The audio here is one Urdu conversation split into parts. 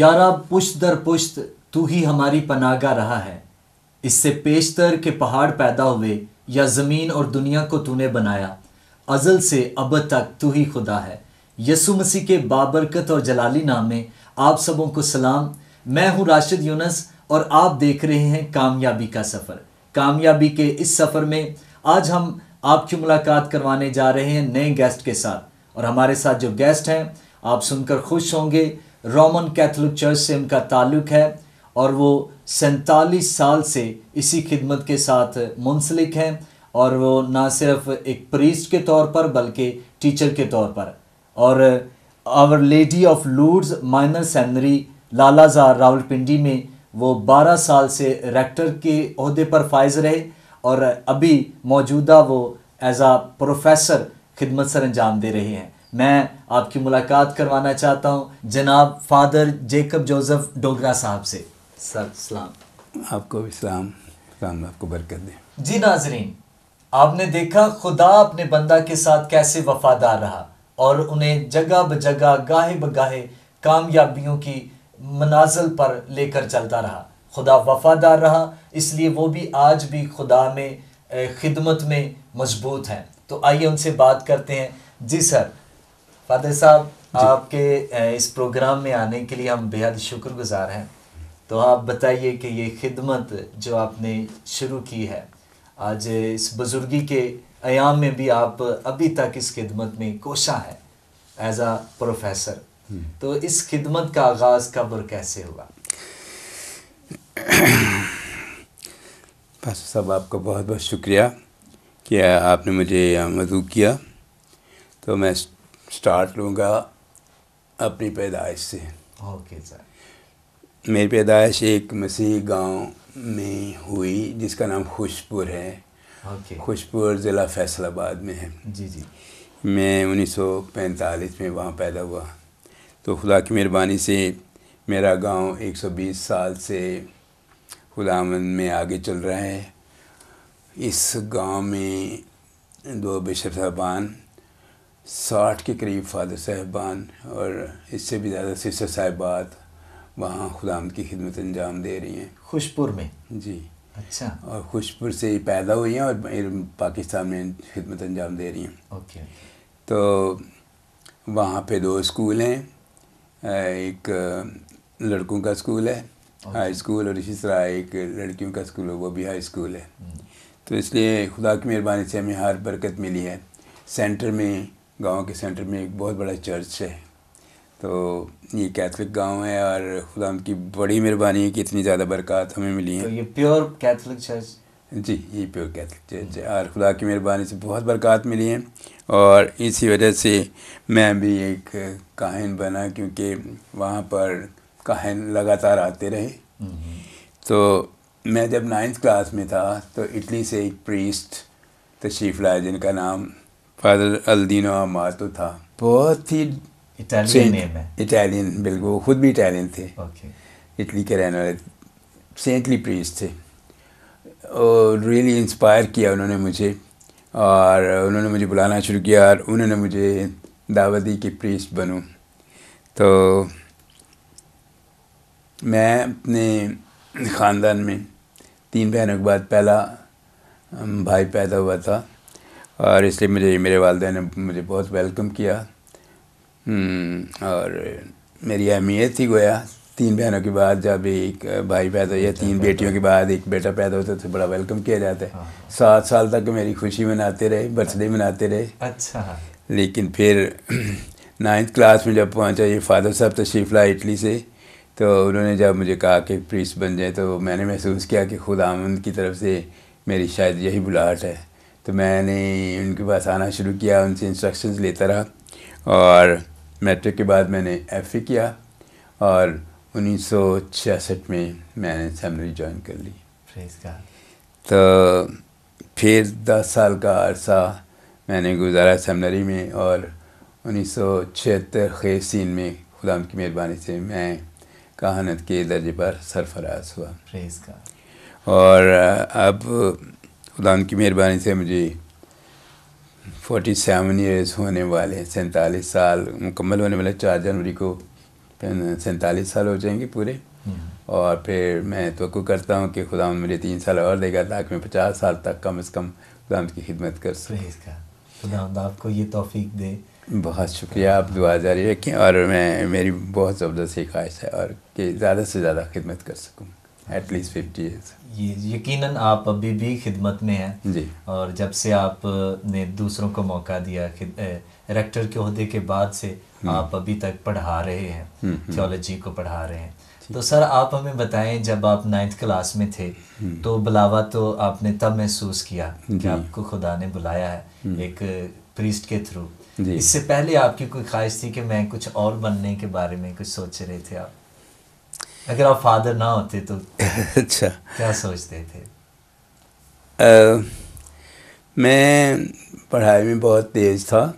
یا رب پشت در پشت تو ہی ہماری پناہگاہ رہا ہے، اس سے پیشتر کہ پہاڑ پیدا ہوئے یا زمین اور دنیا کو تو نے بنایا، ازل سے ابد تک تو ہی خدا ہے۔ یسوع مسیح کے بابرکت اور جلالی نام میں آپ سبوں کو سلام۔ میں ہوں راشد یونس اور آپ دیکھ رہے ہیں کامیابی کا سفر۔ کامیابی کے اس سفر میں آج ہم آپ کی ملاقات کروانے جا رہے ہیں نئے گیسٹ کے ساتھ، اور ہمارے ساتھ جو گیسٹ ہیں آپ سن کر خوش ہوں گے۔ رومن کیتھولک چرچ سے ان کا تعلق ہے اور وہ 47 سال سے اسی خدمت کے ساتھ منسلک ہیں، اور وہ نہ صرف ایک پریسٹ کے طور پر بلکہ ٹیچر کے طور پر، اور آور lady of lords minor seminary لالا زار راولپنڈی میں وہ 12 سال سے ریکٹر کے عہدے پر فائز رہے، اور ابھی موجودہ وہ ایز اے پروفیسر خدمت سر انجام دے رہے ہیں۔ میں آپ کی ملاقات کروانا چاہتا ہوں جناب فادر جیکب جوزف ڈوگرا صاحب سے۔ سر سلام۔ آپ کو بھی سلام، سلام، آپ کو برکت دے۔ جی ناظرین، آپ نے دیکھا خدا اپنے بندہ کے ساتھ کیسے وفادار رہا اور انہیں جگہ بجگہ گاہے بگاہے کامیابیوں کی منازل پر لے کر چلتا رہا۔ خدا وفادار رہا، اس لیے وہ بھی آج بھی خدا میں خدمت میں مضبوط ہیں۔ تو آئیے ان سے بات کرتے ہیں۔ جی سر، فادر صاحب آپ کے اس پروگرام میں آنے کے لیے ہم بے حد شکر گزار ہیں۔ تو آپ بتائیے کہ یہ خدمت جو آپ نے شروع کی ہے آج اس بزرگی کے ایام میں بھی آپ ابھی تک اس خدمت میں کوشاں ہیں ایز اے پروفیسر، تو اس خدمت کا آغاز کب اور کیسے ہوا؟ پاسٹر صاحب آپ کا بہت بہت شکریہ کہ آپ نے مجھے مدعو کیا۔ تو میں سٹارٹ لوں گا اپنی پیدائش سے۔ Okay sir. میری پیدائش ایک مسیحی گاؤں میں ہوئی جس کا نام خوشپور ہے۔ اوکے۔ خوشپور ضلع فیصل آباد میں ہے۔ جی جی۔ میں 1945 میں وہاں پیدا ہوا۔ تو خدا کی مہربانی سے میرا گاؤں 120 سال سے خداوند میں آگے چل رہا ہے۔ اس گاؤں میں 2 بشپ صاحبان، 60 کے قریب فادر صاحبان اور اس سے بھی زیادہ سسٹر صاحبات وہاں خداوند کی خدمت انجام دے رہی ہیں۔ خوشپور میں؟ جی۔ اچھا۔ اور خوشپور سے ہی پیدا ہوئی ہیں اور پاکستان میں خدمت انجام دے رہی ہیں۔ اوکے۔ تو وہاں پہ 2 اسکول ہیں، ایک لڑکوں کا اسکول ہے ہائی اسکول، اور اسی طرح ایک لڑکیوں کا اسکول ہے وہ بھی ہائی اسکول ہے۔ تو اس لیے خدا کی مہربانی سے ہمیں ہر برکت ملی ہے۔ سینٹر میں، گاؤں کے سینٹر میں ایک بہت بڑا چرچ ہے۔ تو یہ کیتھولک گاؤں ہے اور خدا ان کی بڑی مہربانی ہے کہ اتنی زیادہ برکات ہمیں ملی ہیں۔ تو یہ پیور کیتھولک چرچ؟ جی، یہ پیور کیتھولک چرچ ہے اور خدا کی مہربانی سے بہت برکات ملی ہیں، اور اسی وجہ سے میں بھی ایک کاہن بنا، کیونکہ وہاں پر کاہن لگاتار آتے رہے۔ تو میں جب 9th کلاس میں تھا تو اٹلی سے ایک پریسٹ تشریف لائے جن کا نام فادر الدینو اماتو تھا۔ بہت ہی اٹالین نیم ہے؟ اٹالین، بالکل، وہ خود بھی اٹالین تھے، اوکے۔ اٹلی کے رہنے والے سینٹلی پریسٹ تھے۔ اور ریئلی انسپائر کیا انہوں نے مجھے، اور انہوں نے مجھے بلانا شروع کیا اور انہوں نے مجھے دعوت دی کہ پریسٹ بنوں۔ تو میں اپنے خاندان میں 3 بہنوں کے بعد پہلا بھائی پیدا ہوا تھا، اور اس لیے میرے والدین نے مجھے بہت ویلکم کیا، اور میری اہمیت ہی گویا 3 بہنوں کے بعد جب ایک بھائی پیدا ہوا، 3 بیٹیوں کے بعد ایک بیٹا پیدا ہوتا ہے تو بڑا ویلکم کیا جاتا ہے۔ 7 سال تک میری خوشی مناتے رہے، برتھ ڈے مناتے رہے۔ اچھا۔ لیکن پھر 9th کلاس میں جب پہنچا، یہ فادر صاحب تشریف لائے اٹلی سے، تو انہوں نے جب مجھے کہا کہ پریسٹ بن جائے تو میں نے محسوس کیا کہ خداوند کی طرف سے میری شاید یہی بلاہٹ ہے۔ تو میں نے ان کے پاس آنا شروع کیا، ان سے انسٹرکشنز لیتا رہا، اور میٹرک کے بعد میں نے ایف اے کیا، اور 1966 میں نے سیمنری جوائن کر لی۔ تو پھر 10 سال کا عرصہ میں نے گزارا سیمنری میں، اور 1976 خیز سین میں خدا کی مہربانی سے میں کہانت کے درجے پر سرفراز ہوا۔ اور اب خدا کی مہربانی سے مجھے 47 ایئرز ہونے والے، 47 سال مکمل ہونے والے، 4 جنوری کو 47 سال ہو جائیں گے پورے، اور پھر میں توقع کرتا ہوں کہ خدا مجھے 3 سال اور دے گا تاکہ میں 50 سال تک کم از کم خدا کی خدمت کر سکوں. خدا آپ کو یہ توفیق دے. بہت شکریہ، آپ دعا جاری رکھیں، اور میری بہت زبردست خواہش ہے اور کہ زیادہ سے زیادہ خدمت کر سکوں، ایٹ لیسٹ 50 ایئرس. یہ یقیناً آپ ابھی بھی خدمت میں ہیں جی، اور جب سے آپ نے دوسروں کو موقع دیا ریکٹر کے عہدے کے بعد سے آپ ابھی تک پڑھا رہے ہیں، تھیولوجی کو پڑھا رہے ہیں. تو سر آپ ہمیں بتائیں، جب آپ 9th کلاس میں تھے تو بلاوا تو آپ نے تب محسوس کیا کہ آپ کو خدا نے بلایا ہے ایک پریسٹ کے تھرو. اس سے پہلے آپ کی کوئی خواہش تھی کہ میں کچھ اور بننے کے بارے میں کچھ سوچ رہے تھے آپ؟ اگر آپ فادر نہ ہوتے تو اچھا کیا سوچتے تھے؟ میں پڑھائی میں بہت تیز تھا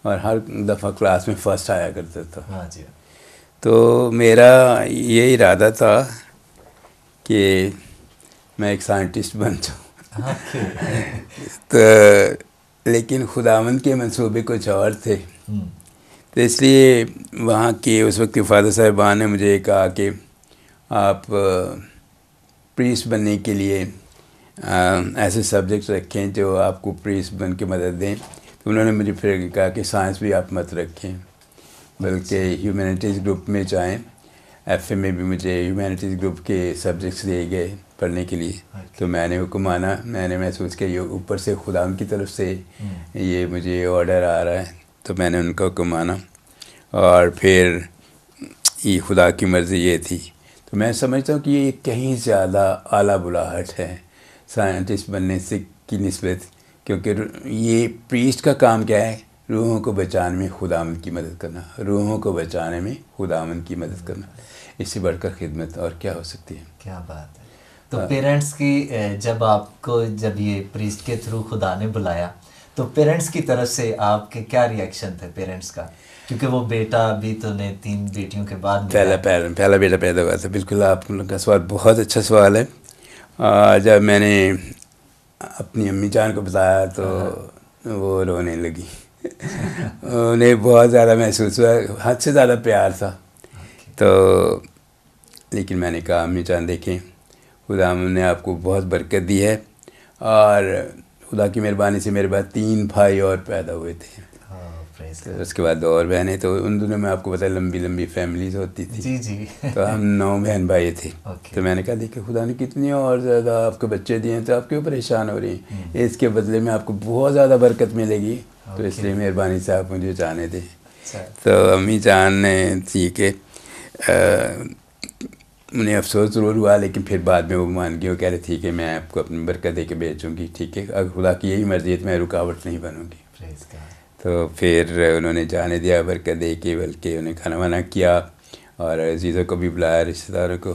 اور ہر دفعہ کلاس میں فرسٹ آیا کرتا تھا. ہاں جی. تو میرا یہ ارادہ تھا کہ میں ایک سائنٹسٹ بن جاؤں. تو لیکن خداوند کے منصوبے کچھ اور تھے، تو اس لیے وہاں کے اس وقت کے فادر صاحبان نے مجھے کہا کہ آپ پریسٹ بننے کے لیے ایسے سبجیکٹس رکھیں جو آپ کو پریسٹ بن کے مدد دیں. تو انہوں نے مجھے پھر کہا کہ سائنس بھی آپ مت رکھیں بلکہ ہیومینٹیز گروپ میں جائیں. ایف اے میں بھی مجھے ہیومینٹیز گروپ کے سبجیکٹس دیے گئے پڑھنے کے لیے. تو میں نے حکم مانا، میں نے محسوس کیا یہ اوپر سے خدا کی طرف سے یہ مجھے آرڈر آ رہا ہے، تو میں نے ان کا حکم مانا اور پھر یہ خدا کی مرضی یہ تھی. تو میں سمجھتا ہوں کہ یہ کہیں زیادہ اعلیٰ بلاہٹ ہے سائنٹسٹ بننے سے کی نسبت، کیونکہ یہ پریسٹ کا کام کیا ہے؟ روحوں کو بچانے میں خداوند کی مدد کرنا، روحوں کو بچانے میں خداوند کی مدد کرنا. اس سے بڑھ کر خدمت اور کیا ہو سکتی ہے؟ کیا بات ہے. تو پیرنٹس کی جب یہ پریسٹ کے تھرو خدا نے بلایا تو پیرنٹس کی طرف سے آپ کے کیا ریئیکشن تھے پیرنٹس کا؟ کیونکہ وہ بیٹا بھی تو نے 3 بیٹیوں کے بعد پہلا بیٹا پیدا ہوا تھا. بالکل، آپ لوگوں کا سوال بہت اچھا سوال ہے. جب میں نے اپنی امی جان کو بتایا تو وہ رونے لگی. انہیں بہت زیادہ محسوس ہوا، حد سے زیادہ پیار تھا. تو لیکن میں نے کہا امی جان دیکھیں، خدا نے آپ کو بہت برکت دی ہے، اور خدا کی مہربانی سے میرے بعد 3 بھائی اور پیدا ہوئے تھے. اس کے بعد 2 اور بہنیں. تو ان دنوں میں آپ کو پتہ لمبی فیملیز ہوتی تھی. جی جی. تو ہم 9 بہن بھائی تھے. تو میں نے کہا دیکھیں خدا نے کتنی اور زیادہ آپ کو بچے دیے ہیں، تو آپ کیوں پریشان ہو رہی ہیں؟ اس کے بدلے میں آپ کو بہت زیادہ برکت ملے گی. تو اس لیے مہربانی سے آپ مجھے جانے دیں. تو امی جان نے تھی کہ انہیں افسوس ضرور ہوا، لیکن پھر بعد میں وہ مان گئی. وہ کہہ رہے ٹھیک ہے میں آپ کو اپنی برکت دے کے بھیجوں گی، ٹھیک ہے اگر خدا کی یہی مرضی ہے تو میں رکاوٹ نہیں بنوں گی. تو پھر انہوں نے جانے دیا برکت دے کے، بلکہ انہیں کھانا وانا کیا اور عزیزوں کو بھی بلایا، رشتہ داروں کو،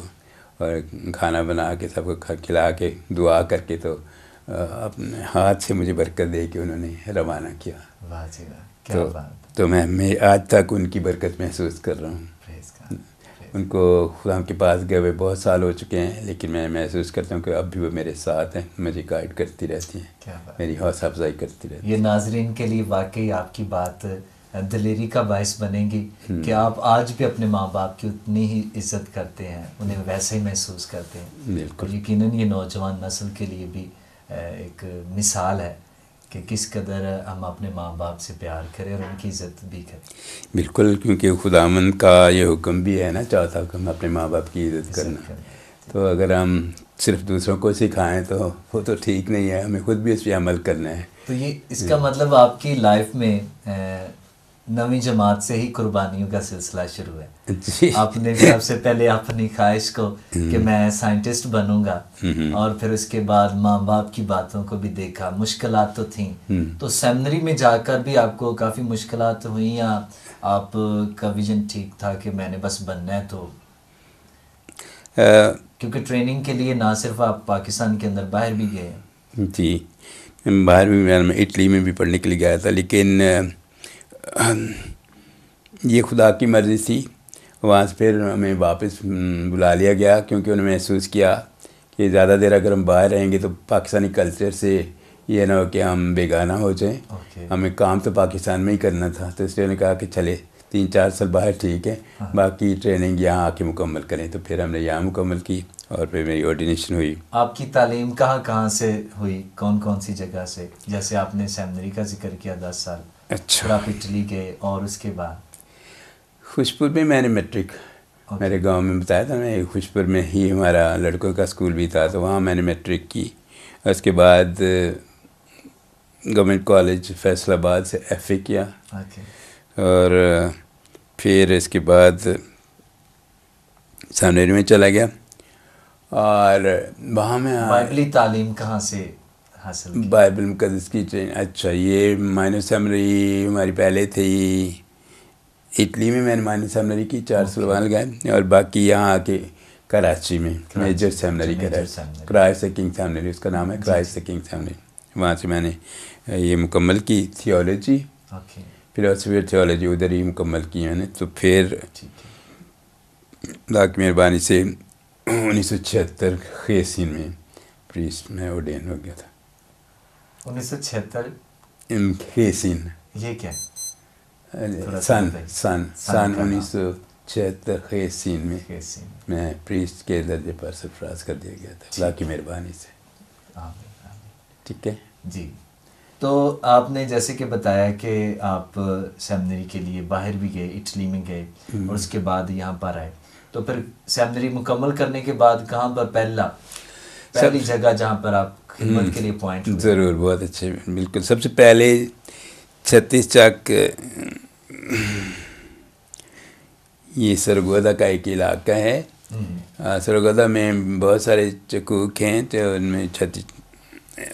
اور کھانا بنا کے سب کو کھلا کے دعا کر کے تو اپنے ہاتھ سے مجھے برکت دے کے انہوں نے روانہ کیا. تو میں آج تک ان کی برکت محسوس کر رہا ہوں. ان کو خدا کے پاس گئے ہوئے بہت سال ہو چکے ہیں، لیکن میں محسوس کرتا ہوں کہ اب بھی وہ میرے ساتھ ہیں، مجھے گائیڈ کرتی رہتی ہیں، میری حوصلہ افزائی کرتی رہتی ہیں. یہ ناظرین کے لیے واقعی آپ کی بات دلیری کا باعث بنے گی کہ آپ آج بھی اپنے ماں باپ کی اتنی ہی عزت کرتے ہیں، انہیں ویسے ہی محسوس کرتے ہیں. بالکل. یقیناً یہ نوجوان نسل کے لیے بھی ایک مثال ہے کہ کس قدر ہم اپنے ماں باپ سے پیار کریں اور ان کی عزت بھی کریں. بالکل، کیونکہ خداوند کا یہ حکم بھی ہے نا، چاہتا حکم اپنے ماں باپ کی عزت کرنا. تو اگر ہم صرف دوسروں کو سکھائیں تو وہ تو ٹھیک نہیں ہے، ہمیں خود بھی اس پہ عمل کرنا ہے. تو یہ اس کا مطلب آپ کی لائف میں 9ویں جماعت سے ہی قربانیوں کا سلسلہ شروع ہے. جی. آپ نے سب سے پہلے اپنی خواہش کو کہ میں سائنٹسٹ بنوں گا، اور پھر اس کے بعد ماں باپ کی باتوں کو بھی دیکھا. مشکلات تو تھیں، تو سیمنری میں جا کر بھی آپ کو کافی مشکلات ہوئیں، یا آپ کا ویژن ٹھیک تھا کہ میں نے بس بننا ہے؟ تو کیونکہ ٹریننگ کے لیے نہ صرف آپ پاکستان کے اندر، باہر بھی گئے ہیں. جی، باہر بھی میں اٹلی میں بھی پڑھنے کے لیے گیا تھا، لیکن یہ خدا کی مرضی تھی. وہاں سے پھر ہمیں واپس بلا لیا گیا، کیونکہ انہوں نے محسوس کیا کہ زیادہ دیر اگر ہم باہر رہیں گے تو پاکستانی کلچر سے یہ نہ ہو کہ ہم بیگانہ ہو جائیں. ہمیں کام تو پاکستان میں ہی کرنا تھا، تو اس لیے انہوں نے کہا کہ چلے 3-4 سال باہر ٹھیک ہے، باقی ٹریننگ یہاں آ کے مکمل کریں، تو پھر ہم نے یہاں مکمل کی اور پھر میری آرڈینیشن ہوئی۔ آپ کی تعلیم کہاں سے ہوئی، کون سی جگہ سے؟ جیسے آپ نے سیمنری کا ذکر کیا 10 سال، اچھا، پھر آپ اٹلی گئے، اور اس کے بعد خوشپور میں میں نے میٹرک، میرے گاؤں میں بتایا تھا میں، خوشپور میں ہی ہمارا لڑکوں کا اسکول بھی تھا، تو وہاں میں نے میٹرک کی۔ اس کے بعد گورنمنٹ کالج فیصل آباد سے ایف اے کیا، اور پھر اس کے بعد سیمنری میں چلا گیا، اور وہاں میں بائبلی تعلیم کہاں سے حاصل کی؟ بائبل مقدس کی ٹرین، اچھا یہ مائنر سیمنری ہماری پہلے تھی اٹلی میں نے مائنر سیمنری کی 4 سال وہاں لگائے، اور باقی یہاں آ کے کراچی میں major seminary Christ king seminary, اس کا نام ہے کرائسٹ کنگ سیمنری، وہاں سے میں نے یہ مکمل کی تھیولوجی، فلاسفی تھیولوجی ادھر ہی مکمل کی میں نے۔ تو پھر اللہ کی مہربانی سے 1976 خیسین میں پریسٹ میں اوڈین ہو گیا تھا۔ 1976 خیسین، یہ کیا؟ سن 1976 خیسین میں پریسٹ کے درجے پر سرفراز کر دیا گیا تھا اللہ کی مہربانی سے۔ ٹھیک ہے جی، تو آپ نے جیسے کہ بتایا کہ آپ سیمنری کے لیے باہر بھی گئے، اٹلی میں گئے، اور اس کے بعد یہاں پر آئے، تو پھر سیمنری مکمل کرنے کے بعد کہاں پر پہلی جگہ جہاں پر آپ خدمت کے لیے پوائنٹ ہوئے؟ ضرور، بہت اچھے، بالکل۔ سب سے پہلے 36 چک یہ سرگودا کا ایک علاقہ ہے، سرگودا میں بہت سارے چکوک ہیں، تو ان میں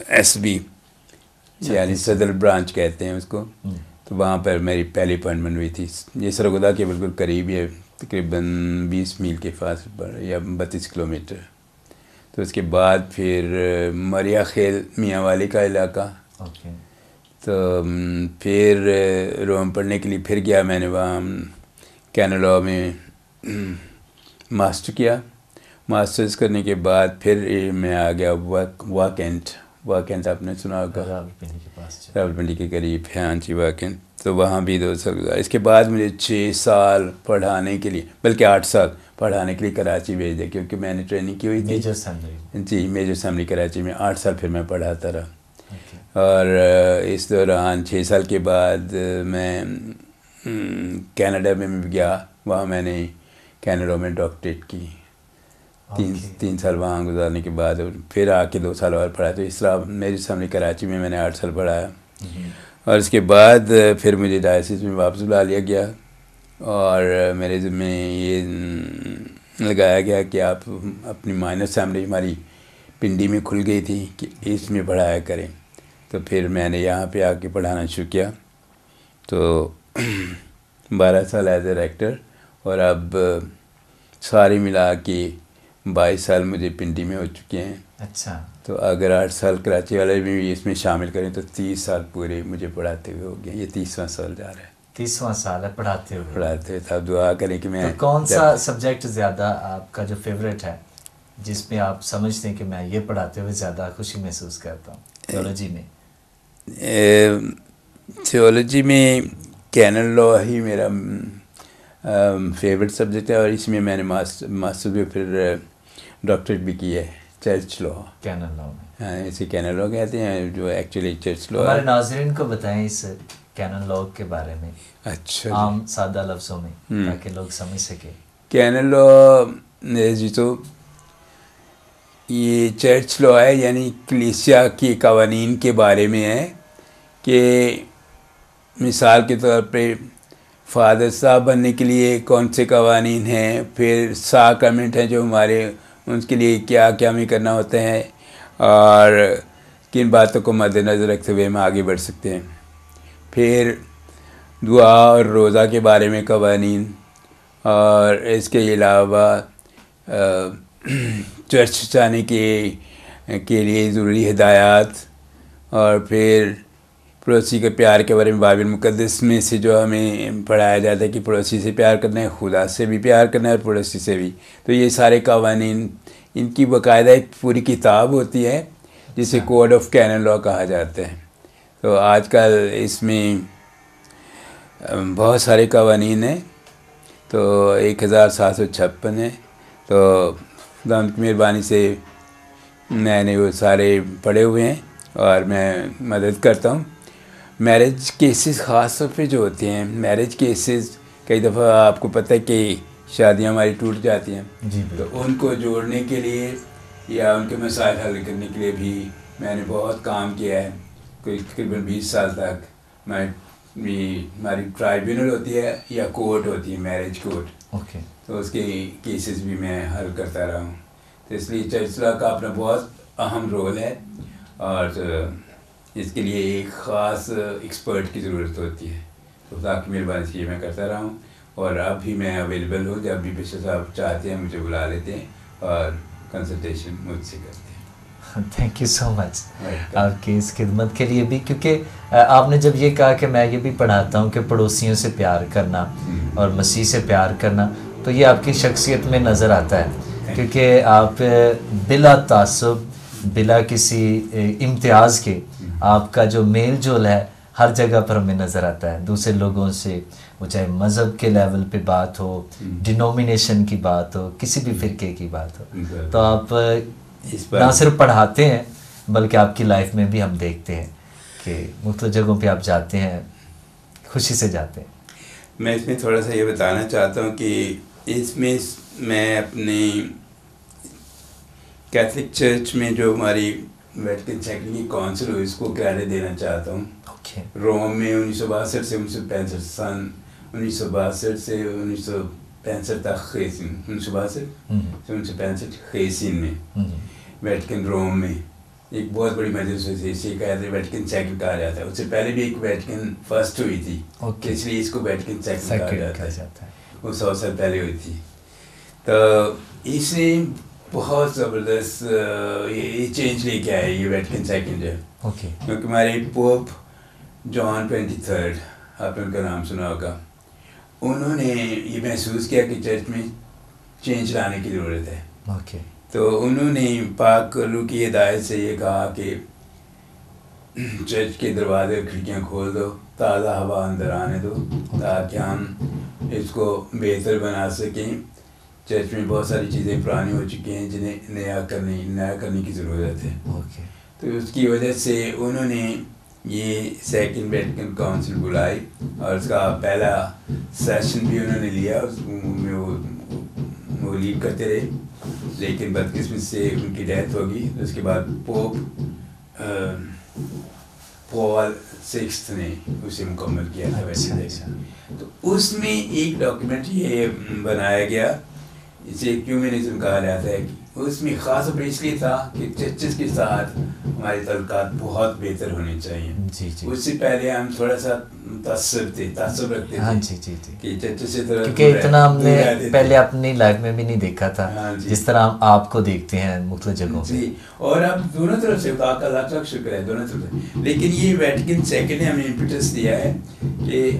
ایس بی یعنی صدر برانچ کہتے ہیں اس کو، تو وہاں پر میری پہلی اپوائنٹمنٹ ہوئی تھی۔ یہ سرگودا کے بالکل قریب ہے، تقریباً 20 میل کے فاصلے پر، یا 32 کلومیٹر۔ تو اس کے بعد پھر مریا خیل میاں والی کا علاقہ، تو پھر روم پڑھنے کے لیے پھر گیا میں نے وہاں کینیڈا میں ماسٹر کیا، ماسٹرز کرنے کے بعد پھر میں آ گیا واکنٹ آپ نے سنا ہوگا، راولپنڈی کے قریب ہے، ہاں جی واکنٹ، تو وہاں بھی 2 سال گزارا۔ اس کے بعد مجھے 6 سال پڑھانے کے لیے، بلکہ 8 سال پڑھانے کے لیے کراچی بھیج دیا، کیونکہ میں نے ٹریننگ کی ہوئی تھی جی میجر سیمنری کراچی میں۔ 8 سال پھر میں پڑھاتا رہا، اور اس دوران 6 سال کے بعد میں کینیڈا میں بھی گیا، وہاں میں نے کینیڈا میں ڈاکٹریٹ کی، 3 سال وہاں گزارنے کے بعد پھر آ کے 2 سال اور پڑھایا۔ تو اس طرح میری سیمنری کراچی میں نے 8 سال پڑھایا، اور اس کے بعد پھر مجھے ڈائسس میں واپس بلا لیا گیا، اور میرے ذمہ یہ لگایا گیا کہ آپ اپنی مائنر سیمنری ہماری پنڈی میں کھل گئی تھی کہ اس میں پڑھایا کریں، تو پھر میں نے یہاں پہ آ کے پڑھانا شروع کیا، تو 12 سال ایز اے ریکٹر، اور اب سارے ملا کے 22 سال مجھے پنڈی میں ہو چکے ہیں۔ اچھا، تو اگر 8 سال کراچی والے بھی اس میں شامل کریں تو 30 سال پورے مجھے پڑھاتے ہوئے ہو گئے، یہ 30واں سال جا رہا ہے، 30واں سال ہے پڑھاتے ہوئے۔ تھا، دعا کریں کہ میں۔ کون سا سبجیکٹ زیادہ آپ کا جو فیوریٹ ہے، جس میں آپ سمجھتے ہیں کہ میں یہ پڑھاتے ہوئے زیادہ خوشی محسوس کرتا ہوں تھیولوجی میں؟ تھیولوجی میں کینن لا ہی میرا فیوریٹ سبجیکٹ ہے، اور اس میں میں نے ماسٹر بھی پھر ڈاکٹریٹ بھی کی ہے، چرچ لا، کینن لا میں۔ ہاں، اسے کینن لا کہتے ہیں، جو ایکچولی چرچ لا۔ ہمارے ناظرین کو بتائیں اس کینن لا کے بارے میں، اچھا، عام سادہ لفظوں میں، تاکہ لوگ سمجھ سکیں۔ کینن لا جی تو یہ چرچ لا ہے، یعنی کلیسیا کی قوانین کے بارے میں ہے، کہ مثال کے طور پہ فادر صاحب بننے کے لیے کون سے قوانین ہیں، پھر ساکرمنٹ ہیں جو ہمارے، ان کے لیے کیا کیا ہمیں کرنا ہوتا ہے، اور کن باتوں کو مد نظر رکھتے ہوئے ہم آگے بڑھ سکتے ہیں، پھر دعا اور روزہ کے بارے میں قوانین، اور اس کے علاوہ چرچ جانے کے لیے ضروری ہدایات، اور پھر پڑوسی کے پیار کے بارے میں بائبل مقدس میں سے جو ہمیں پڑھایا جاتا ہے کہ پڑوسی سے پیار کرنا ہے، خدا سے بھی پیار کرنا ہے اور پڑوسی سے بھی، تو یہ سارے قوانین، ان کی باقاعدہ ایک پوری کتاب ہوتی ہے جسے کوڈ آف کینن لا کہا جاتا ہے۔ تو آج کل اس میں بہت سارے قوانین ہیں، تو 1756 ہیں، تو خدا کی مہربانی سے میں نے وہ سارے پڑھے ہوئے ہیں اور میں مدد کرتا ہوں۔ میرج کیسز خاص طور پہ جو ہوتے ہیں، میرج کیسز کئی دفعہ آپ کو پتہ ہے کہ شادیاں ہماری ٹوٹ جاتی ہیں، جی تو ان کو جوڑنے کے لیے یا ان کے مسائل حل کرنے کے لیے بھی میں نے بہت کام کیا ہے۔ کوئی تقریباً 20 سال تک میں ہماری ٹرائبیونل ہوتی ہے یا کورٹ ہوتی ہے، میرج کورٹ، اوکے، تو اس کے کیسز بھی میں حل کرتا رہا ہوں۔ تو اس لیے چرچ لا کا اپنا بہت اہم رول ہے، اور اس کے لیے ایک خاص ایکسپرٹ کی ضرورت ہوتی ہے۔ تو خدا کی مہربانی سے یہ میں کرتا رہا ہوں، اور اب بھی میں اویلیبل ہوں، جب بھی بشپ صاحب چاہتے ہیں مجھے بلا لیتے ہیں اور کنسلٹیشن مجھ سے کرتے ہیں۔ تھینک یو سو مچ آپ کی اس خدمت کے لیے بھی، کیونکہ آپ نے جب یہ کہا کہ میں یہ بھی پڑھاتا ہوں کہ پڑوسیوں سے پیار کرنا اور مسیح سے پیار کرنا، تو یہ آپ کی شخصیت میں نظر آتا ہے، کیونکہ آپ بلا تعصب، بلا کسی امتیاز کے آپ کا جو میل جول ہے ہر جگہ پر ہمیں نظر آتا ہے، دوسرے لوگوں سے، وہ چاہے مذہب کے لیول پہ بات ہو، ڈینومینیشن کی بات ہو، کسی بھی فرقے کی بات ہو، تو آپ نہ صرف پڑھاتے ہیں بلکہ آپ کی لائف میں بھی ہم دیکھتے ہیں کہ مختلف جگہوں پہ آپ جاتے ہیں، خوشی سے جاتے ہیں۔ میں اس میں تھوڑا سا یہ بتانا چاہتا ہوں کہ اس میں میں اپنی کیتھولک چرچ میں جو ہماری ویٹیکن سیکنڈ کی کونسل ہوئی، اس کو کریڈٹ دینا چاہتا ہوں۔ روم میں 1962 سے 1965 سن 1962 سے 1965 تک خیسین، 1962 سے 1965 خیسین میں ویٹیکن روم میں ایک بہت بڑی مجلس ہوئی تھی، اسے کہتے ہیں ویٹیکن سیکنڈ کہا جاتا ہے۔ اس سے پہلے بھی ایک ویٹیکن فرسٹ ہوئی تھی، اس لیے اس کو ویٹیکن سیکنڈ کہا جاتا ہے، وہ 100 سال پہلے ہوئی تھی۔ تو اس نے بہت زبردست یہ چینج لے کے آیا یہ ویٹیکن سیکنڈ ہے، کیونکہ ہمارے پوپ جان 23 آپ نے ان کا نام سنا ہوگا، انہوں نے یہ محسوس کیا کہ چرچ میں چینج لانے کی ضرورت ہے، تو انہوں نے پاک روح کی ہدایت سے یہ کہا کہ چرچ کے دروازے کھڑکیاں کھول دو، تازہ ہوا اندر آنے دو، تاکہ ہم اس کو بہتر بنا سکیں۔ چرچ میں بہت ساری چیزیں پرانی ہو چکی ہیں جنہیں نیا کرنے کی ضرورت ہے۔ تو اس کی وجہ سے انہوں نے یہ سیکنڈ ویٹیکن کونسل بلائی، اور اس کا پہلا سیشن بھی انہوں نے لیا، اس میں وہ لیڈ کرتے رہے، لیکن بدقسمتی سے ان کی ڈیتھ ہوگی۔ اس کے بعد پوپ پال 6 نے اسے مکمل کیا تھا۔ تو اس میں ایک ڈاکیومنٹ یہ بنایا گیا، اسے ایکیومینزم کہا جاتا ہے، اس میں خاص طور پر اس لیے تھا کہ چرچز کے ساتھ ہمارے تعلقات بہت بہتر ہونے چاہیے۔ اس سے پہلے ہم تھوڑا سا تعصب رکھتے تھے کہ چرچز سے کیونکہ اتنا ہم نے پہلے اپنی لائف میں بھی نہیں دیکھا تھا جس طرح ہم آپ کو دیکھتے ہیں مختلف جگہوں پہ، اور اب دونوں طرف سے کا اللہ کا شکر ہے، دونوں طرف سے۔ لیکن یہ ویٹیکن سیکنڈ نے ہمیں امپیٹس دیا ہے کہ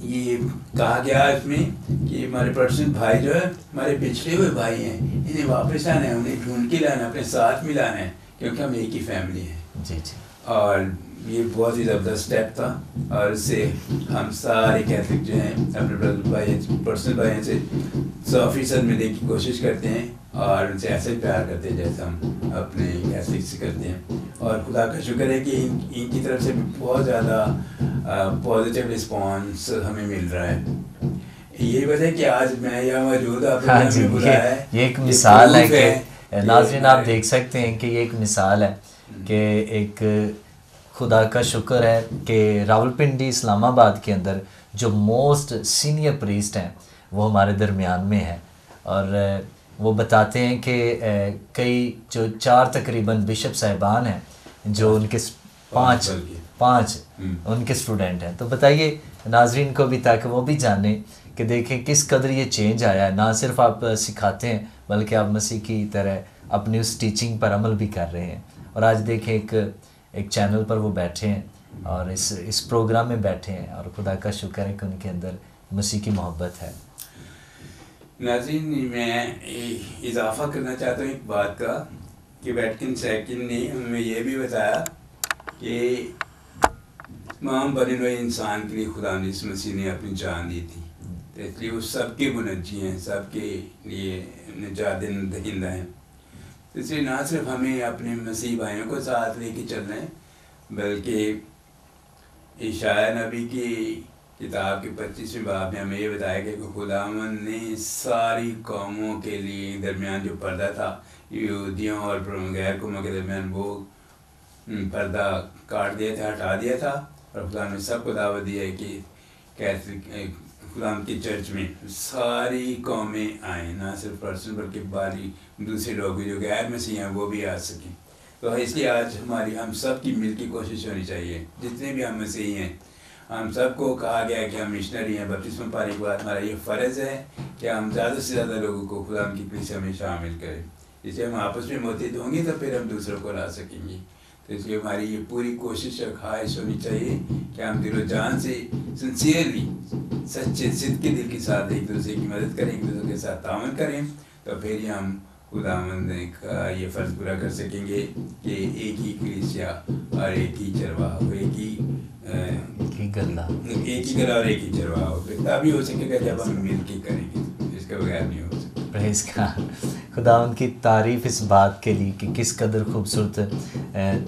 یہ کہا گیا اس میں کہ ہمارے پروٹسٹنٹ بھائی جو ہے ہمارے پچھڑے ہوئے بھائی ہیں، انہیں واپس لانا ہے، انہیں ڈھونڈ کے لانا ہے، اپنے ساتھ ملانا ہے، کیونکہ ہم ایک ہی فیملی ہیں۔ اور یہ بہت ہی زبردست اسٹیپ تھا، اور اس سے ہم سارے کیتھولک جو ہیں اپنے پرسنل بھائی سے 100% ملنے کی کوشش کرتے ہیں، اور ان سے ایسے ہی پیار کرتے ہیں جیسے ہم اپنے کیتھولک سے کرتے ہیں۔ اور خدا کا شکر ہے کہ ان کی طرف سے بھی بہت زیادہ پازیٹیو رسپانس ہمیں مل رہا ہے۔ یہی وجہ ہے کہ آج میں یہاں موجود آپ نے بلایا ہے، یہ ایک مثال ہے کہ ناظرین آپ دیکھ سکتے ہیں کہ یہ ایک مثال ہے کہ ایک خدا کا شکر ہے کہ راولپنڈی اسلام آباد کے اندر جو موسٹ سینئر پریسٹ ہیں وہ ہمارے درمیان میں ہیں، اور وہ بتاتے ہیں کہ کئی جو 4 تقریباً بشپ صاحبان ہیں جو ان کے 5 ان کے اسٹوڈنٹ ہیں۔ تو بتائیے ناظرین کو بھی تاکہ وہ بھی جانیں کہ دیکھیں کس قدر یہ چینج آیا ہے، نہ صرف آپ سکھاتے ہیں بلکہ آپ مسیح کی طرح اپنی اس ٹیچنگ پر عمل بھی کر رہے ہیں، اور آج دیکھیں ایک چینل پر وہ بیٹھے ہیں اور اس پروگرام میں بیٹھے ہیں، اور خدا کا شکر ہے کہ ان کے اندر مسیح کی محبت ہے۔ ناظرین میں اضافہ کرنا چاہتا ہوں ایک بات کا کہ ویٹیکن سیکنڈ نے ہمیں یہ بھی بتایا کہ تمام بنے ہوئے انسان کے لیے خدا نے اس مسیح نے اپنی جان دی تھی، تو اس لیے وہ سب کے منجی ہیں، سب کے لیے نجات دہندہ ہیں۔ اس لیے نہ صرف ہمیں اپنے مسیح بھائیوں کو ساتھ لے کے چلنا ہے، بلکہ اشعیاء نبی کی کتاب کے 25ویں باب میں ہمیں یہ بتایا گیا کہ خداوند نے ساری قوموں کے لیے درمیان جو پردہ تھا، یہودیوں اور غیر قوموں کے درمیان، وہ پردہ کاٹ دیا تھا، ہٹا دیا تھا، اور خدا نے سب کو دعوت دیا ہے کہ کیتھولک خدا کی چرچ میں ساری قومیں آئیں، نہ صرف پرسن بلکہ باقی دوسرے لوگ جو غیر مسیح ہیں وہ بھی آ سکیں۔ تو اس لیے آج ہم سب کی مل کی کوشش ہونی چاہیے، جتنے بھی ہم مسیحی ہیں، ہم سب کو کہا گیا ہے کہ ہم مشنری ہیں۔ بپتسمہ پانے کے بعد ہمارا یہ فرض ہے کہ ہم زیادہ سے زیادہ لوگوں کو خدا کی کلیسیا میں شامل کریں، اس لیے ہم آپس میں متحد ہوں گے تو پھر ہم دوسروں کو لا سکیں گے۔ تو اس لیے ہماری یہ پوری کوشش اور خواہش ہونی چاہیے کہ ہم دل و جان سے سنسیئرلی، سچے صدق کے دل کے ساتھ ایک دوسرے کی مدد کریں، ایک دوسرے کے ساتھ تعاون کریں، تو پھر ہی ہم خداوند کا یہ فرض پورا کر سکیں گے کہ ایک ہی کلیسیا اور ایک ہی چرواہا ہو، ایک ہی گلا اور ایک ہی چرواہا ہو۔ تبھی ہو سکے گا جب ہم مل کے کریں گے، اس کے بغیر نہیں ہو سکتا۔ پریز گاڈ۔ خداوند کی تعریف اس بات کے لیے کہ کس قدر خوبصورت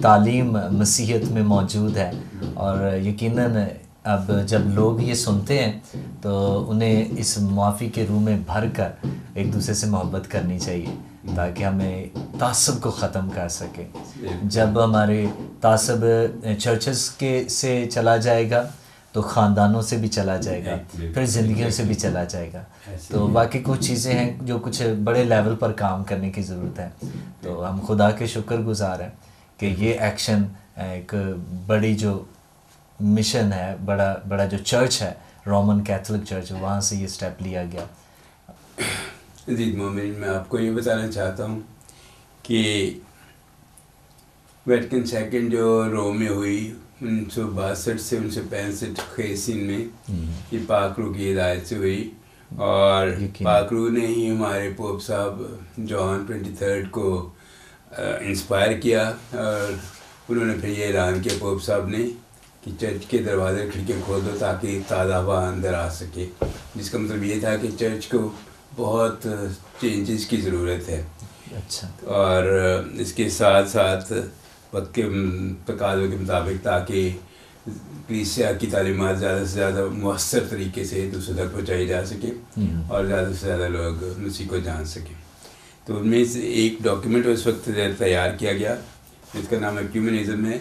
تعلیم مسیحیت میں موجود ہے، اور یقیناً اب جب لوگ یہ سنتے ہیں تو انہیں اس معافی کے روح میں بھر کر ایک دوسرے سے محبت کرنی چاہیے تاکہ ہمیں تعصب کو ختم کر سکے۔ جب ہمارے تعصب چرچز کے سے چلا جائے گا تو خاندانوں سے بھی چلا جائے گا، پھر زندگیوں سے بھی چلا جائے گا۔ تو باقی کچھ چیزیں ہیں جو کچھ بڑے لیول پر کام کرنے کی ضرورت ہے۔ تو ہم خدا کے شکر گزار ہیں کہ یہ ایکشن ایک بڑی جو مشن ہے، بڑا جو چرچ ہے، رومن کیتھولک چرچ، وہاں سے یہ سٹیپ لیا گیا۔ عزیز مومنین، میں آپ کو یہ بتانا چاہتا ہوں کہ ویٹیکن سیکنڈ جو روم میں ہوئی 1962 سے 1965 خیسین میں، یہ پاک روح کی ہدایت سے ہوئی، اور پاک روح نے ہی ہمارے پوپ صاحب جان 23 کو انسپائر کیا، اور انہوں نے پھر یہ اعلان کیا پوپ صاحب نے کہ چرچ کے دروازے کھڑکیاں کھول دو تاکہ تازہ ہوا اندر آ سکے، جس کا مطلب یہ تھا کہ چرچ کو بہت چینجز کی ضرورت ہے۔ اچھا۔ اور اس کے ساتھ ساتھ وقت کے تقاضوں کے مطابق تاکہ کلیسیا کی تعلیمات زیادہ سے زیادہ مؤثر طریقے سے دوسروں تک پہنچائی جا سکے اور زیادہ سے زیادہ لوگ مسیح کو جان سکیں۔ تو ان میں سے ایک ڈاکیومنٹ اس وقت تیار کیا گیا جس کا نام ایکیومنزم ہے،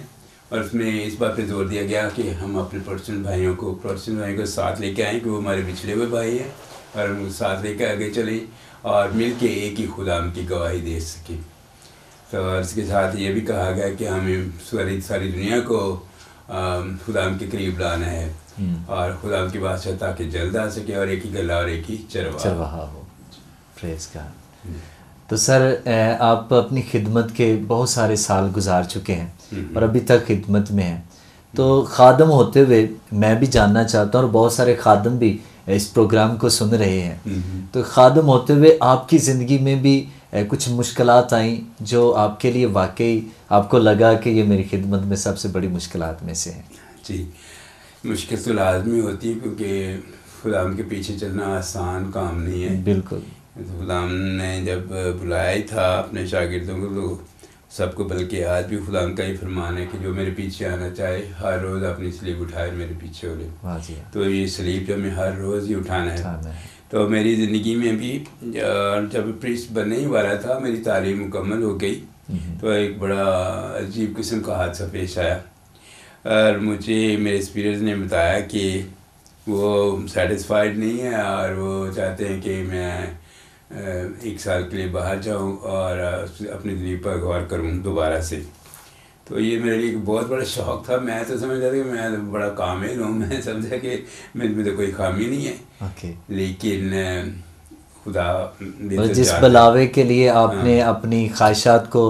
اور اس میں اس بات پہ زور دیا گیا کہ ہم اپنے پروٹسٹنٹ بھائیوں کو ساتھ لے کے آئیں کہ وہ ہمارے پچھڑے ہوئے بھائی ہیں، اور ہم ساتھ لے کے آگے چلیں اور مل کے ایک ہی خدا کی گواہی دے سکیں۔ تو اس کے ساتھ یہ بھی کہا گیا کہ ہمیں ساری دنیا کو خدا کے قریب لانا ہے، اور خدا کی بادشاہ تاکہ جلد آ سکے، اور ایک ہی گلا اور ایک ہی چرواہا ہو۔ پریز گاڈ۔ تو سر، آپ اپنی خدمت کے بہت سارے سال گزار چکے ہیں اور ابھی تک خدمت میں ہیں، تو خادم ہوتے ہوئے میں بھی جاننا چاہتا ہوں، اور بہت سارے خادم بھی اس پروگرام کو سن رہے ہیں، تو خادم ہوتے ہوئے آپ کی زندگی میں بھی کچھ مشکلات آئیں جو آپ کے لیے واقعی آپ کو لگا کہ یہ میری خدمت میں سب سے بڑی مشکلات میں سے ہیں؟ جی، مشکل تو لازمی ہوتی ہے، کیونکہ خدا کے پیچھے چلنا آسان کام نہیں ہے۔ بالکل۔ خدا نے جب بلایا ہی تھا اپنے شاگردوں کو، تو سب کو، بلکہ آج بھی خدا کا ہی فرمان ہے کہ جو میرے پیچھے آنا چاہے ہر روز اپنی سلیب اٹھائے میرے پیچھے ہو لے۔ تو یہ سلیب جو ہمیں ہر روز ہی اٹھانا ہے۔ تو میری زندگی میں بھی جب پریسٹ بننے ہی والا تھا، میری تعلیم مکمل ہو گئی، تو ایک بڑا عجیب قسم کا حادثہ پیش آیا، اور مجھے میرے اسپیریٹس نے بتایا کہ وہ سیٹسفائیڈ نہیں ہے، اور وہ چاہتے ہیں کہ میں 1 سال کے لیے باہر جاؤں اور اپنی زندگی پر غور کروں دوبارہ سے۔ تو یہ میرے لیے ایک بہت بڑا شوق تھا۔ میں تو سمجھتا تھا کہ میں بڑا کامل ہوں، میں سمجھا کہ میں تو کوئی خامی نہیں ہے، لیکن خدا جس بلاوے کے لیے آپ نے اپنی خواہشات کو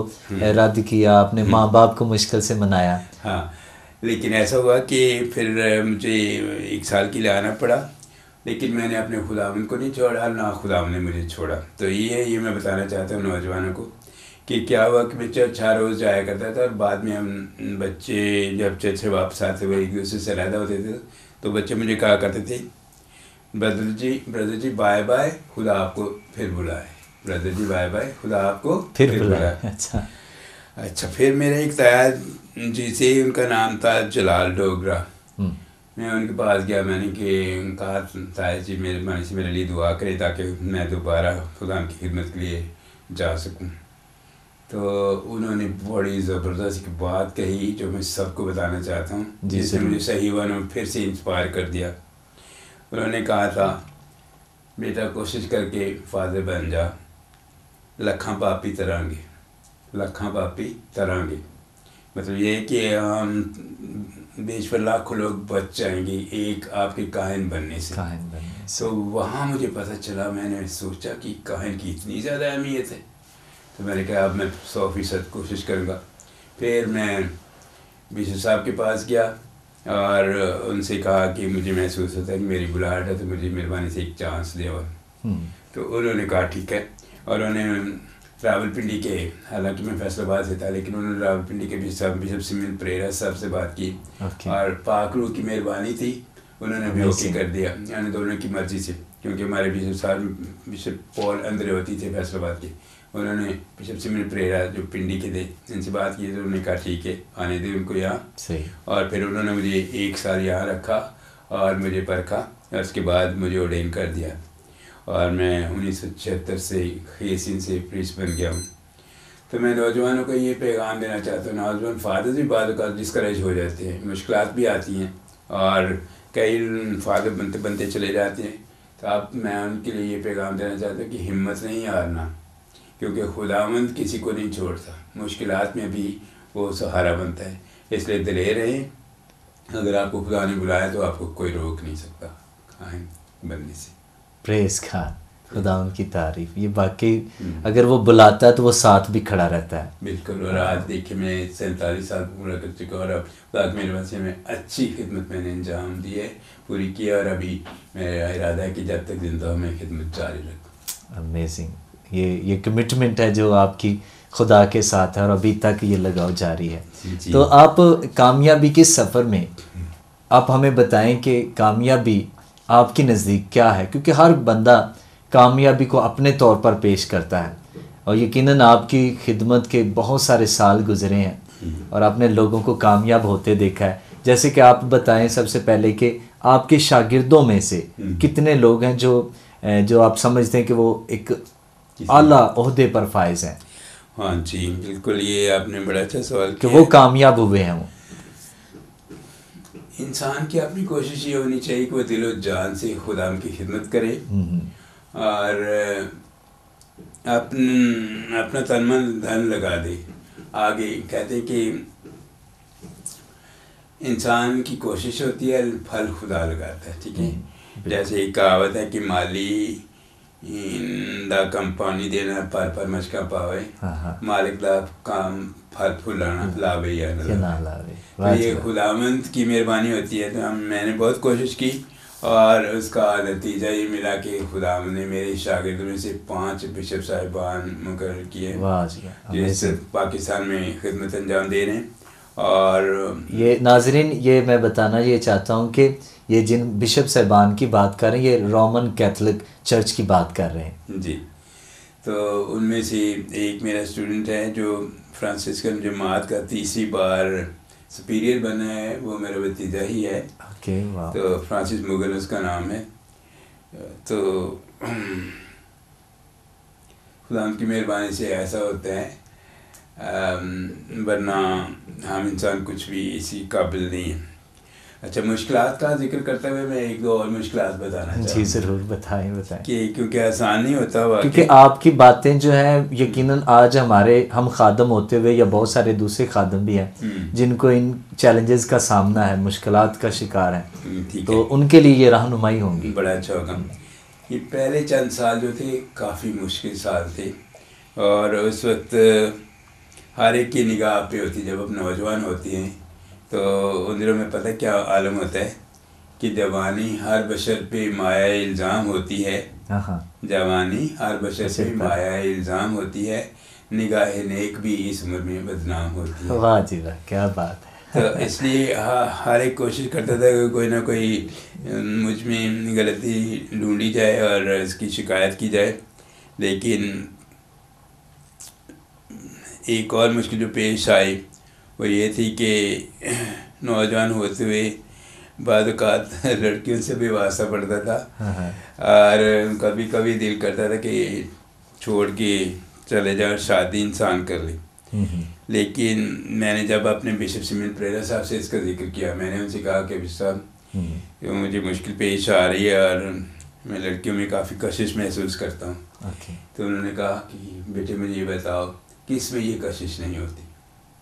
رد کیا، اپنے ماں باپ کو مشکل سے منایا۔ ہاں، لیکن ایسا ہوا کہ پھر مجھے 1 سال کے لیے آنا پڑا، لیکن میں نے اپنے خداوند کو نہیں چھوڑا، نہ خداوند نے مجھے چھوڑا۔ تو یہ میں بتانا چاہتا ہوں نوجوانوں کو کہ کیا ہوا کہ بچہ 6 روز جایا کرتا تھا، اور بعد میں ہم بچے جب چرچ سے واپس آتے ہوئے ایک دوسرے سے علیحدہ ہوتے تھے تو بچے مجھے کہا کرتے تھے برادر جی بائے بائے، خدا آپ کو پھر بلائے، برادر جی بائے بائے، خدا آپ کو پھر بلائے۔ اچھا پھر میرے ایک تیار جی سے، ان کا نام تھا جلال ڈوگرا، میں ان کے پاس گیا، میں نے کہا تایا جی مہربانی سے میرے لیے دعا کرے تاکہ میں دوبارہ خدا کی خدمت کے لیے جا سکوں۔ تو انہوں نے بڑی زبردست ایک بات کہی جو میں سب کو بتانا چاہتا ہوں، جس سے مجھے صحیح ہوا، انہوں نے پھر سے انسپائر کر دیا۔ انہوں نے کہا تھا بیٹا کوشش کر کے فادر بن جا، لکھاں پاپی ترانگے، لکھاں پاپی ترانگے، مطلب یہ کہ ہم بیچ پر لاکھوں لوگ بچ جائیں گے ایک آپ کے کاہن بننے سے۔ تو وہاں مجھے پتہ چلا، میں نے سوچا کہ کاہن کی اتنی زیادہ اہمیت ہے، تو میں نے کہا اب میں 100% کوشش کروں گا۔ پھر میں بیشپ صاحب کے پاس گیا اور ان سے کہا کہ مجھے محسوس ہوتا ہے کہ میری بلاہٹ ہے، تو مجھے مہربانی سے ایک چانس دے۔ اور تو انہوں نے کہا ٹھیک ہے، اور انہوں نے راول پنڈی کے، حالانکہ میں فیصل آباد سے تھا، لیکن انہوں نے راول پنڈی کے بشپ سمیل پریرا صاحب سے بات کی، اور پاک روح کی مہربانی تھی، انہوں نے بھی اوکے کر دیا، یعنی دونوں کی مرضی سے، کیونکہ ہمارے بشپ صاحب بشپ پول اندرے ہوتی تھے فیصل آباد کے، انہوں نے بشپ سمیل پریرا جو پنڈی کے تھے ان سے بات کی، تو انہوں نے کہا ٹھیک ہے آنے دیں ان کو یہاں، اور پھر انہوں نے مجھے 1 سال یہاں رکھا اور مجھے پرکھا، اور اس کے بعد مجھے ordain کر دیا، اور میں 1976 سے خیسین سے پریسٹ بن گیا ہوں۔ تو میں نوجوانوں کو یہ پیغام دینا چاہتا ہوں، نوجوان فادر بھی بعض اوقات ڈسکریج ہو جاتے ہیں، مشکلات بھی آتی ہیں، اور کئی فادر بنتے بنتے چلے جاتے ہیں، تو میں ان کے لیے یہ پیغام دینا چاہتا ہوں کہ ہمت نہیں ہارنا، کیونکہ خداوند کسی کو نہیں چھوڑتا، مشکلات میں بھی وہ سہارا بنتا ہے، اس لیے دلیر رہیں، اگر آپ کو خدا نے بلایا تو آپ کو کوئی روک نہیں سکتا کاہن بننے سے۔ پریز گاڈ، خدا ان کی تعریف، یہ واقعی اگر وہ بلاتا ہے تو وہ ساتھ بھی کھڑا رہتا ہے۔ بالکل، اور آج دیکھیں میں 47 سال پورا کر چکا، اور اب خدا کی مہربانی سے میں اچھی خدمت میں نے انجام دی ہے، پوری کیا، اور ابھی میرا ارادہ ہے کہ جب تک زندہ ہوں میں خدمت جاری رکھوں۔ امیزنگ، یہ کمٹمنٹ ہے جو آپ کی خدا کے ساتھ ہے، اور ابھی تک یہ لگاؤ جاری ہے۔ تو آپ کامیابی کے سفر میں آپ ہمیں بتائیں کہ کامیابی آپ کے نزدیک کیا ہے، کیونکہ ہر بندہ کامیابی کو اپنے طور پر پیش کرتا ہے، اور یقیناً آپ کی خدمت کے بہت سارے سال گزرے ہیں اور آپ نے لوگوں کو کامیاب ہوتے دیکھا ہے۔ جیسے کہ آپ بتائیں سب سے پہلے کہ آپ کے شاگردوں میں سے کتنے لوگ ہیں جو آپ سمجھتے ہیں کہ وہ ایک اعلیٰ عہدے پر فائز ہیں؟ ہاں جی بالکل، یہ آپ نے بڑا اچھا سوال کہ وہ کامیاب ہوئے ہیں۔ وہ انسان کی اپنی کوشش یہ ہونی چاہیے کہ وہ دل و جان سے خدا کی خدمت کرے، اور اپنا تن من دھن لگا دے۔ آگے کہتے ہیں کہ انسان کی کوشش ہوتی ہے، پھل خدا لگاتا ہے، ٹھیک ہے۔ جیسے ایک کہاوت ہے کہ مالی دا کم پانی دینا پر مشکا پاوے، مالک دا کام پھل پھلانا لاوے یا نہ لاوے۔ تو یہ خداوند کی مہربانی ہوتی ہے۔ تو میں نے بہت کوشش کی، اور اس کا نتیجہ یہ ملا کہ خداوند نے میرے شاگردوں میں سے 5 بشپ صاحبان مقرر کیے جو اس پاکستان میں خدمت انجام دے رہے ہیں۔ اور یہ ناظرین، یہ میں بتانا یہ چاہتا ہوں کہ یہ جن بشپ صاحبان کی بات کر رہے ہیں یہ رومن کیتھولک چرچ کی بات کر رہے ہیں جی۔ تو ان میں سے ایک میرا اسٹوڈنٹ ہے جو فرانسسکن جماعت کا 3ری بار سپیریئر بنا ہے، وہ میرا بھتیجا ہی ہے۔ تو فرانسس مغل اس کا نام ہے۔ تو خدا ان کی مہربانی سے ایسا ہوتا ہے، ورنہ ہم انسان کچھ بھی اسی قابل نہیں ہیں۔ اچھا، مشکلات کا ذکر کرتے ہوئے میں 1-2 اور مشکلات بتانا چاہتا ہوں۔ جی ضرور، بتائیں کہ کیونکہ آسان نہیں ہوتا، کیونکہ آپ کی باتیں جو ہیں یقیناً آج ہم خادم ہوتے ہوئے یا بہت سارے دوسرے خادم بھی ہیں جن کو ان چیلنجز کا سامنا ہے، مشکلات کا شکار ہیں، تو ان کے لیے یہ رہنمائی ہوں گی۔ بڑا اچھا ہوگا۔ یہ پہلے چند سال جو تھے کافی مشکل سال تھے، اور اس وقت ہر ایک کی نگاہ آپ پہ ہوتی، جب آپ نوجوان ہوتے ہیں تو ان دنوں میں پتہ کیا عالم ہوتا ہے کہ جوانی ہر بشر پہ مایہ الزام ہوتی ہے، جوانی ہر بشر پہ مایہ الزام ہوتی ہے، نگاہ نیک بھی اس عمر میں بدنام ہوتی ہے. واہ جی واہ، کیا بات ہے. تو اس لیے ہر ایک کوشش کرتا تھا کہ کوئی نہ کوئی مجھ میں غلطی ڈھونڈی جائے اور اس کی شکایت کی جائے. لیکن ایک اور مشکل جو پیش آئی وہ یہ تھی کہ نوجوان ہوتے ہوئے بعض اوقات لڑکیوں سے بھی واسطہ پڑتا تھا اور کبھی کبھی دل کرتا تھا کہ چھوڑ کے چلے جاؤ اور شادی انسان کر لے. لیکن میں نے جب اپنے بشپ سمیل پریرا صاحب سے اس کا ذکر کیا، میں نے ان سے کہا کہ بشپ صاحب کہ مجھے مشکل پیش آ رہی ہے اور میں لڑکیوں میں کافی کشش محسوس کرتا ہوں. تو انہوں نے کہا کہ بیٹے مجھے یہ بتاؤ کہ اس میں یہ کشش نہیں ہوتی،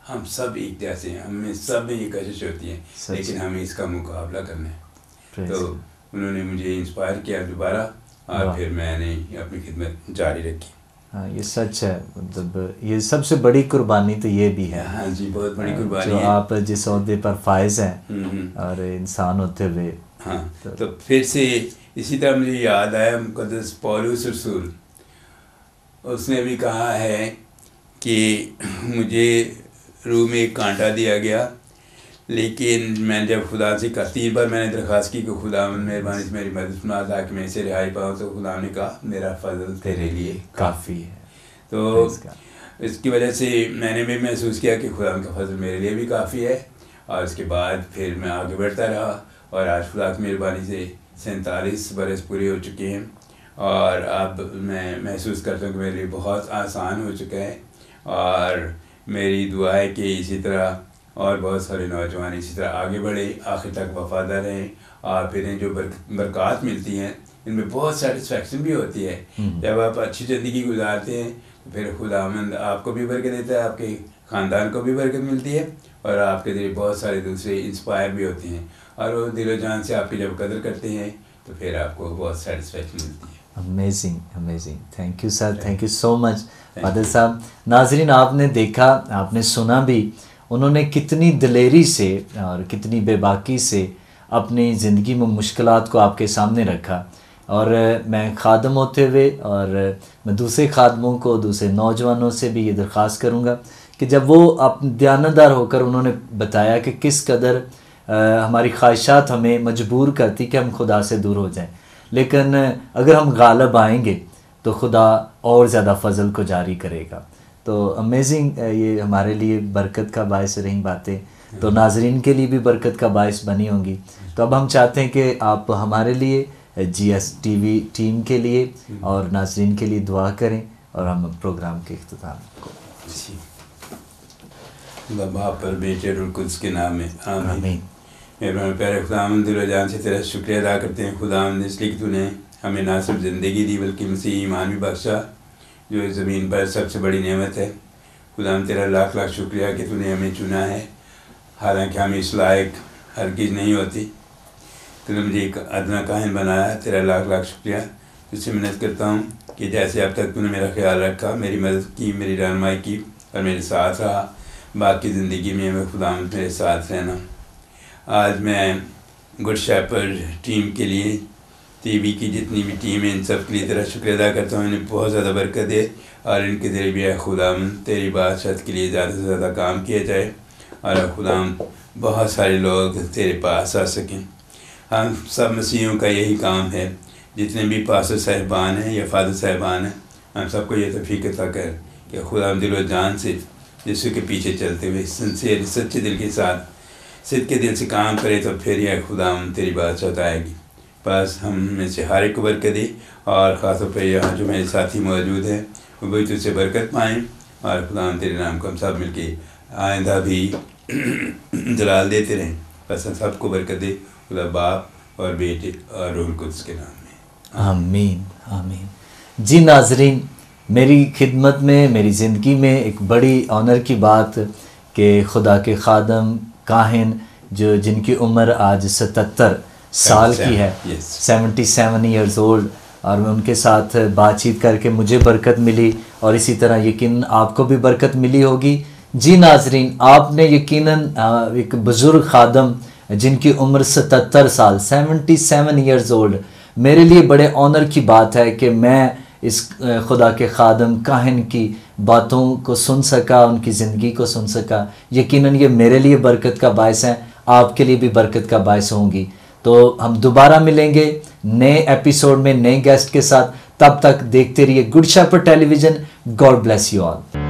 ہم سب ایک جیسے ہیں، ہم میں سب میں یہ کشش ہوتی ہے، لیکن ہمیں اس کا مقابلہ کرنا ہے. تو انہوں نے مجھے انسپائر کیا دوبارہ اور پھر میں نے اپنی خدمت جاری رکھی. ہاں یہ سچ ہے، مطلب یہ سب سے بڑی قربانی تو یہ بھی ہے. ہاں جی، بہت بڑی قربانی ہے. جو آپ جس عہدے پر فائز ہیں اور انسان ہوتے ہوئے. ہاں تو پھر سے اسی طرح مجھے یاد آیا مقدس پولس رسول، اس نے بھی کہا ہے کہ مجھے روح میں ایک کانٹا دیا گیا، لیکن میں جب خدا سے 3 بار میں نے درخواست کی کہ خدا مہربانی سے میری مدد فرما تاکہ میں اسے رہائی پاؤں، تو خدا نے کہا میرا فضل تیرے لیے کافی ہے. تو اس کی وجہ سے میں نے بھی محسوس کیا کہ خدا کا فضل میرے لیے بھی کافی ہے. اور اس کے بعد پھر میں آگے بڑھتا رہا اور آج خدا کی مہربانی سے 47 برس پورے ہو چکے ہیں اور اب میں محسوس کرتا ہوں کہ میرے لیے بہت آسان ہو چکا ہے. اور میری دعا ہے کہ اسی طرح اور بہت سارے نوجوان اسی طرح آگے بڑھے، آخر تک وفادار رہیں اور پھر جو برکات ملتی ہیں ان میں بہت سیٹسفیکشن بھی ہوتی ہے. جب آپ اچھی زندگی گزارتے ہیں تو پھر خداوند آپ کو بھی برکت دیتا ہے، آپ کے خاندان کو بھی برکت ملتی ہے اور آپ کے ذریعے بہت سارے دوسرے انسپائر بھی ہوتے ہیں اور وہ دل و جان سے آپ کی جب قدر کرتے ہیں تو پھر آپ کو بہت سیٹسفیکشن ملتی ہے. Amazing amazing, thank you sir, thank you so much father صاحب. ناظرین آپ نے دیکھا، آپ نے سنا بھی، انہوں نے کتنی دلیری سے اور کتنی بے باکی سے اپنی زندگی میں مشکلات کو آپ کے سامنے رکھا. اور میں خادم ہوتے ہوئے اور میں دوسرے خادموں کو، دوسرے نوجوانوں سے بھی یہ درخواست کروں گا کہ جب وہ دیانتدار ہو کر انہوں نے بتایا کہ کس قدر ہماری خواہشات ہمیں مجبور کرتی کہ ہم خدا سے دور ہو جائیں، لیکن اگر ہم غالب آئیں گے تو خدا اور زیادہ فضل کو جاری کرے گا. تو امیزنگ، یہ ہمارے لیے برکت کا باعث رہی باتیں، تو ناظرین کے لیے بھی برکت کا باعث بنی ہوں گی. تو اب ہم چاہتے ہیں کہ آپ ہمارے لیے، جی ایس ٹی وی ٹیم کے لیے اور ناظرین کے لیے دعا کریں اور ہم پروگرام کے اختتام کو. باپ پر بیٹے اور القدس کے نام میں آمین. میرے پیارے خداوند، دل و جان سے تیرا شکریہ ادا کرتے ہیں خداوند، اس لیے کہ تو نے ہمیں نہ صرف زندگی دی بلکہ مسیح ایمان بھی بخشا جو اس زمین پر سب سے بڑی نعمت ہے. خداوند تیرا لاکھ لاکھ شکریہ کہ تو نے ہمیں چنا ہے، حالانکہ ہم اس لائق ہرگز نہیں ہوتی. تو نے مجھے ایک ادنا کاہن بنایا، تیرا لاکھ لاکھ شکریہ. تجھ سے منت کرتا ہوں کہ جیسے اب تک تو نے میرا خیال رکھا، میری مدد کی، میری رہنمائی کی اور میرے ساتھ رہا، باقی زندگی میں خداوند میرے ساتھ رہنا. آج میں گڈ شیپرڈ ٹیم کے لیے، ٹی وی کی جتنی بھی ٹیم ہے، ان سب کے لیے تیرا شکریہ ادا کرتا ہوں. انہیں بہت زیادہ برکت دے اور ان کے ذریعے بھی خداوند تیری بادشاہت کے لیے زیادہ سے زیادہ کام کیا جائے اور خداوند بہت سارے لوگ تیرے پاس آ سکیں. ہم سب مسیحیوں کا یہی کام ہے، جتنے بھی پاسٹر صاحبان ہیں یا فادر صاحبان ہیں، ہم سب کو یہ توفیق عطا کر کہ خداوند دل و جان سے یسوع کے پیچھے چلتے ہوئے سنسیئر سچے دل کے ساتھ صدق کے دل سے کام کرے تو پھر یہ خداوند تیری بادشاہت آئے گی. بس ہم میں سے ہر ایک کو برکت دی اور خاص طور پہ یہاں جو میرے ساتھی موجود ہیں وہ بھی تجھ سے برکت پائیں اور خداوند تیرے نام کو ہم سب مل کے آئندہ بھی جلال دیتے رہیں. بس ہم سب کو برکت دے، خدا باپ اور بیٹے اور روح القدس کے نام میں آمین آمین. جی ناظرین، میری خدمت میں، میری زندگی میں ایک بڑی آنر کی بات کہ خدا کے خادم کاہن جن کی عمر آج 77 سال کی ہے، 77 ایئرز اولڈ، اور میں ان کے ساتھ بات چیت کر کے مجھے برکت ملی اور اسی طرح یقیناً آپ کو بھی برکت ملی ہوگی. جی ناظرین، آپ نے یقیناً ایک بزرگ خادم جن کی عمر 77 سال 77 ایئرز اولڈ، میرے لیے بڑے آنر کی بات ہے کہ میں اس خدا کے خادم کاہن کی باتوں کو سن سکا، ان کی زندگی کو سن سکا، یقیناً یہ میرے لیے برکت کا باعث ہیں، آپ کے لیے بھی برکت کا باعث ہوں گی۔ تو ہم دوبارہ ملیں گے نئے ایپیسوڈ میں نئے گیسٹ کے ساتھ، تب تک دیکھتے رہیے good shepherd television. God bless you all.